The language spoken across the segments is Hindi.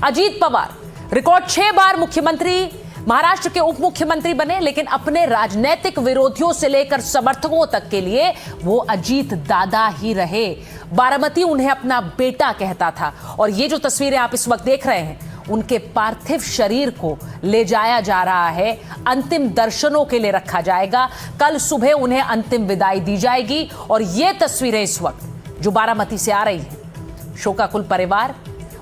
अजीत पवार रिकॉर्ड 6 बार मुख्यमंत्री, महाराष्ट्र के उप मुख्यमंत्री बने, लेकिन अपने राजनीतिक विरोधियों से लेकर समर्थकों तक के लिए वो अजीत दादा ही रहे। बारामती उन्हें अपना बेटा कहता था। और ये जो तस्वीरें आप इस वक्त देख रहे हैं, उनके पार्थिव शरीर को ले जाया जा रहा है, अंतिम दर्शनों के लिए रखा जाएगा। कल सुबह उन्हें अंतिम विदाई दी जाएगी। और ये तस्वीरें इस वक्त जो बारामती से आ रही हैं, शोकाकुल परिवार,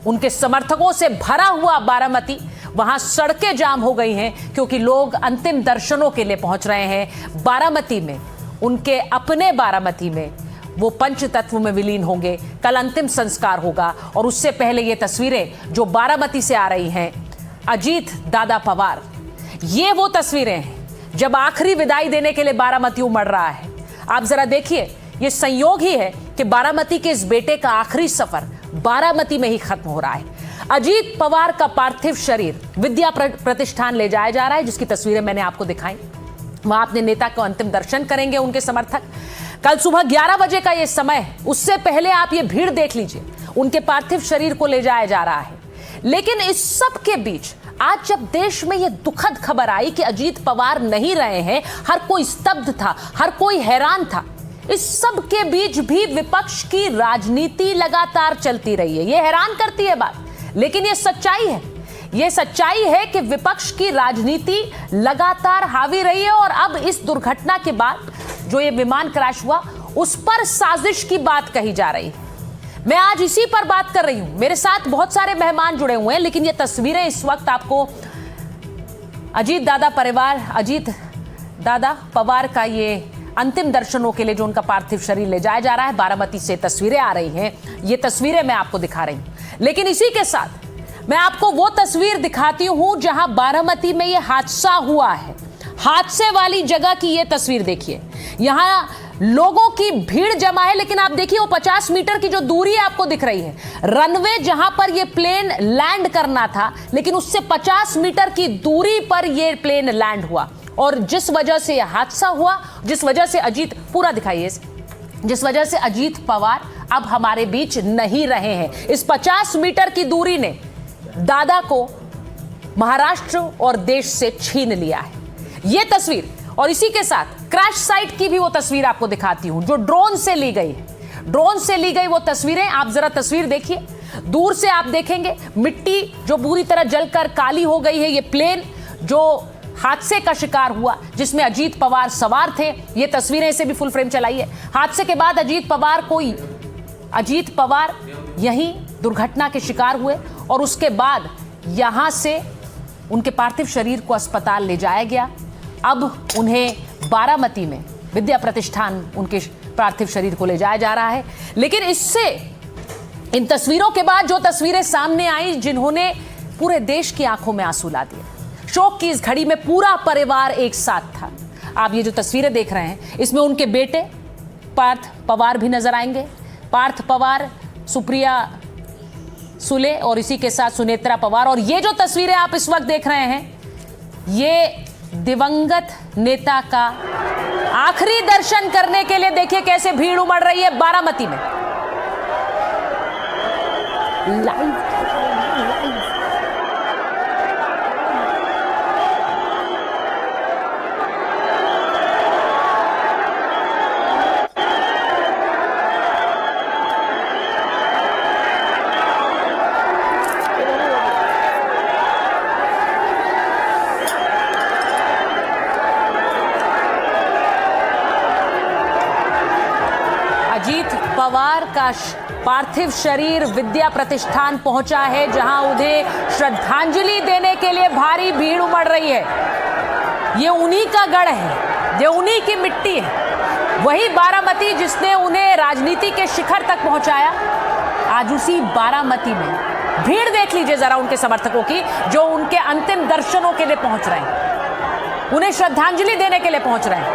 उनके समर्थकों से भरा हुआ बारामती, वहां सड़कें जाम हो गई हैं क्योंकि लोग अंतिम दर्शनों के लिए पहुंच रहे हैं। बारामती में, उनके अपने बारामती में वो पंच तत्व में विलीन होंगे। कल अंतिम संस्कार होगा। और उससे पहले ये तस्वीरें जो बारामती से आ रही हैं, अजीत दादा पवार, ये वो तस्वीरें हैं जब आखिरी विदाई देने के लिए बारामती उमड़ रहा है। आप जरा देखिए, ये संयोग ही है कि बारामती के इस बेटे का आखिरी सफर बारामती में ही खत्म हो रहा है। अजीत पवार का पार्थिव शरीर विद्या प्रतिष्ठान ले जाया जा रहा है, जिसकी तस्वीरें मैंने आपको दिखाई। वहां अपने नेता को अंतिम दर्शन करेंगे उनके समर्थक। कल सुबह 11 बजे का ये समय, उससे पहले आप ये भीड़ देख लीजिए, उनके पार्थिव शरीर को ले जाया जा रहा है। लेकिन इस सब के बीच आज जब देश में ये दुखद खबर आई कि अजीत पवार नहीं रहे हैं, हर कोई स्तब्ध था, हर कोई हैरान था। इस सब के बीच भी विपक्ष की राजनीति लगातार चलती रही है। ये हैरान करती है बात, लेकिन ये सच्चाई है। ये सच्चाई है कि विपक्ष की राजनीति लगातार हावी रही है। और अब इस दुर्घटना के बाद जो ये विमान क्रैश हुआ, उस पर साजिश की बात कही जा रही है। मैं आज इसी पर बात कर रही हूं। मेरे साथ बहुत सारे मेहमान जुड़े हुए हैं, लेकिन ये तस्वीरें इस वक्त आपको अजीत दादा परिवार, अजीत दादा पवार का ये अंतिम दर्शनों के लिए जो उनका पार्थिव शरीर ले जाया जा रहा है, बारामती से तस्वीरें आ रही हैं। ये तस्वीरें मैं आपको दिखा रही हूं। लेकिन इसी के साथ मैं आपको वो तस्वीर दिखाती हूं जहां बारामती में ये हादसा हुआ है। हादसे वाली जगह की ये तस्वीर देखिए। यहां लोगों की भीड़ जमा है, लेकिन आप देखिए वो 50 मीटर की जो दूरी आपको दिख रही है, रनवे जहां पर ये प्लेन लैंड करना था, लेकिन उससे 50 मीटर की दूरी पर ये प्लेन लैंड हुआ। और जिस वजह से यह हादसा हुआ, जिस वजह से अजीत, पूरा दिखाइए, जिस वजह से अजीत पवार अब हमारे बीच नहीं रहे हैं। इस 50 मीटर की दूरी ने दादा को महाराष्ट्र और देश से छीन लिया है। यह तस्वीर, और इसी के साथ क्रैश साइट की भी वो तस्वीर आपको दिखाती हूं जो ड्रोन से ली गई है। ड्रोन से ली गई वो तस्वीरें, आप जरा तस्वीर देखिए। दूर से आप देखेंगे मिट्टी जो पूरी तरह जलकर काली हो गई है। ये प्लेन जो हादसे का शिकार हुआ, जिसमें अजीत पवार सवार थे, ये तस्वीरें, इसे भी फुल फ्रेम चलाइए। हादसे के बाद अजीत पवार यहीं दुर्घटना के शिकार हुए और उसके बाद यहां से उनके पार्थिव शरीर को अस्पताल ले जाया गया। अब उन्हें बारामती में विद्या प्रतिष्ठान उनके पार्थिव शरीर को ले जाया जा रहा है। लेकिन इससे, इन तस्वीरों के बाद जो तस्वीरें सामने आई, जिन्होंने पूरे देश की आंखों में आंसू ला दिए। शोक की इस घड़ी में पूरा परिवार एक साथ था। आप ये जो तस्वीरें देख रहे हैं, इसमें उनके बेटे पार्थ पवार भी नजर आएंगे। पार्थ पवार, सुप्रिया सुले और इसी के साथ सुनेत्रा पवार। और ये जो तस्वीरें आप इस वक्त देख रहे हैं, ये दिवंगत नेता का आखिरी दर्शन करने के लिए देखिए कैसे भीड़ उमड़ रही है बारामती में। लाइव अजीत पवार का पार्थिव शरीर विद्या प्रतिष्ठान पहुंचा है, जहां उन्हें श्रद्धांजलि देने के लिए भारी भीड़ उमड़ रही है। ये उन्हीं का गढ़ है, ये उन्हीं की मिट्टी है। वही बारामती जिसने उन्हें राजनीति के शिखर तक पहुंचाया, आज उसी बारामती में भीड़ देख लीजिए जरा उनके समर्थकों की, जो उनके अंतिम दर्शनों के लिए पहुंच रहे हैं, उन्हें श्रद्धांजलि देने के लिए पहुंच रहे हैं।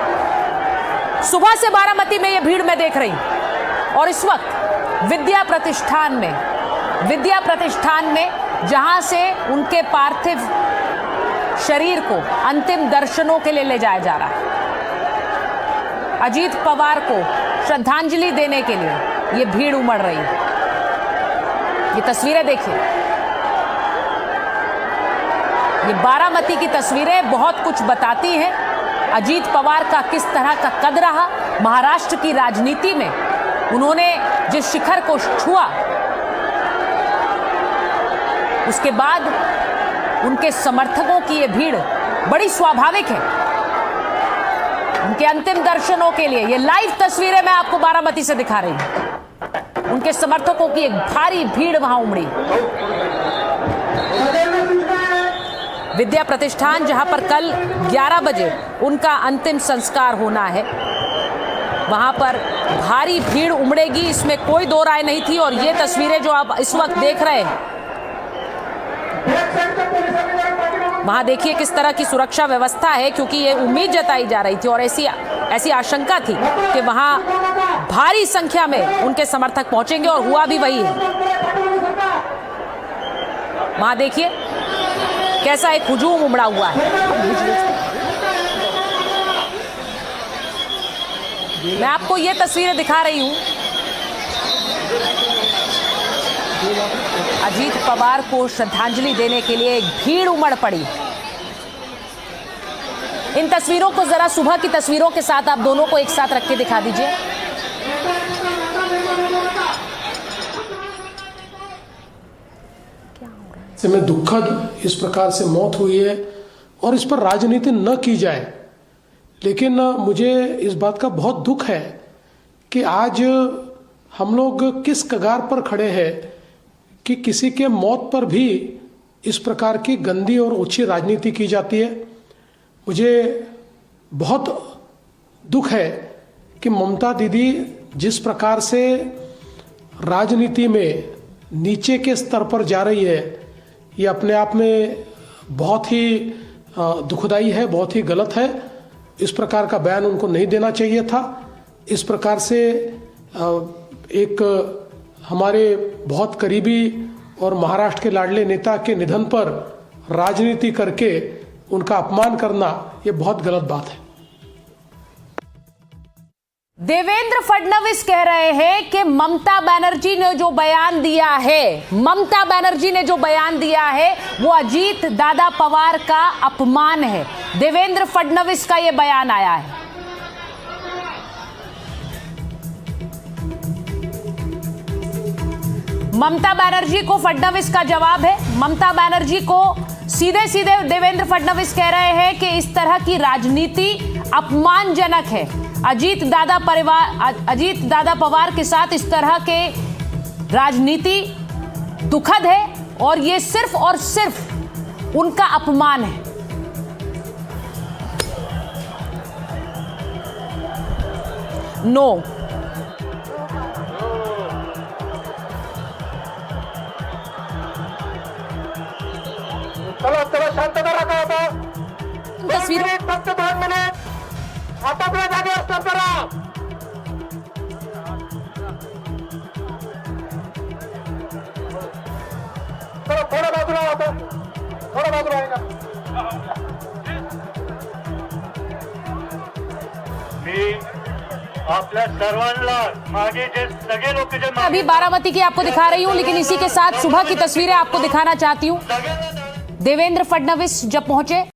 सुबह से बारामती में ये भीड़ मैं देख रही हूं। और इस वक्त विद्या प्रतिष्ठान में जहां से उनके पार्थिव शरीर को अंतिम दर्शनों के लिए ले जाया जा रहा है, अजीत पवार को श्रद्धांजलि देने के लिए ये भीड़ उमड़ रही है। ये तस्वीरें देखिए। ये बारामती की तस्वीरें बहुत कुछ बताती हैं। अजीत पवार का किस तरह का कद रहा महाराष्ट्र की राजनीति में, उन्होंने जिस शिखर को छुआ उसके बाद उनके समर्थकों की ये भीड़ बड़ी स्वाभाविक है। उनके अंतिम दर्शनों के लिए ये लाइव तस्वीरें मैं आपको बारामती से दिखा रही हूं। उनके समर्थकों की एक भारी भीड़ वहां उमड़ी। विद्या प्रतिष्ठान जहां पर कल 11 बजे उनका अंतिम संस्कार होना है, वहां पर भारी भीड़ उमड़ेगी, इसमें कोई दो राय नहीं थी। और ये तस्वीरें जो आप इस वक्त देख रहे हैं, वहां देखिए किस तरह की सुरक्षा व्यवस्था है, क्योंकि ये उम्मीद जताई जा रही थी और ऐसी आशंका थी कि वहां भारी संख्या में उनके समर्थक पहुंचेंगे और हुआ भी वही है। वहां देखिए कैसा एक हुजूम उमड़ा हुआ है। मैं आपको ये तस्वीरें दिखा रही हूं। अजीत पवार को श्रद्धांजलि देने के लिए एक भीड़ उमड़ पड़ी। इन तस्वीरों को जरा सुबह की तस्वीरों के साथ आप दोनों को एक साथ रख के दिखा दीजिए। में दुखद इस प्रकार से मौत हुई है और इस पर राजनीति न की जाए, लेकिन मुझे इस बात का बहुत दुख है कि आज हम लोग किस कगार पर खड़े हैं कि किसी के मौत पर भी इस प्रकार की गंदी और ऊंची राजनीति की जाती है। मुझे बहुत दुख है कि ममता दीदी जिस प्रकार से राजनीति में नीचे के स्तर पर जा रही है, ये अपने आप में बहुत ही दुखदाई है, बहुत ही गलत है। इस प्रकार का बयान उनको नहीं देना चाहिए था। इस प्रकार से एक हमारे बहुत करीबी और महाराष्ट्र के लाडले नेता के निधन पर राजनीति करके उनका अपमान करना ये बहुत गलत बात है। देवेंद्र फडणवीस कह रहे हैं कि ममता बनर्जी ने जो बयान दिया है वो अजीत दादा पवार का अपमान है। देवेंद्र फडणवीस का ये बयान आया है। ममता बनर्जी को फडणवीस का जवाब है। ममता बनर्जी को सीधे सीधे देवेंद्र फडणवीस कह रहे हैं कि इस तरह की राजनीति अपमानजनक है। अजीत दादा पवार के साथ इस तरह के राजनीति दुखद है और ये सिर्फ और सिर्फ उनका अपमान है। नो चलो शांतता रखा होता। तस्वीर फक्त 2 मिनिट आपापल्या जागेवर स्टॉप करा। चलो थोडं बाजूला होतो, थोडं बाजूला आहे का? मी आपल्या सर्वांना मागे जे सगळे लोक जे अभी बारामती की आपको दिखा रही हूं, लेकिन इसी के साथ सुबह की तस्वीरें आपको दिखाना चाहती हूं। देवेंद्र फडणवीस जब पहुंचे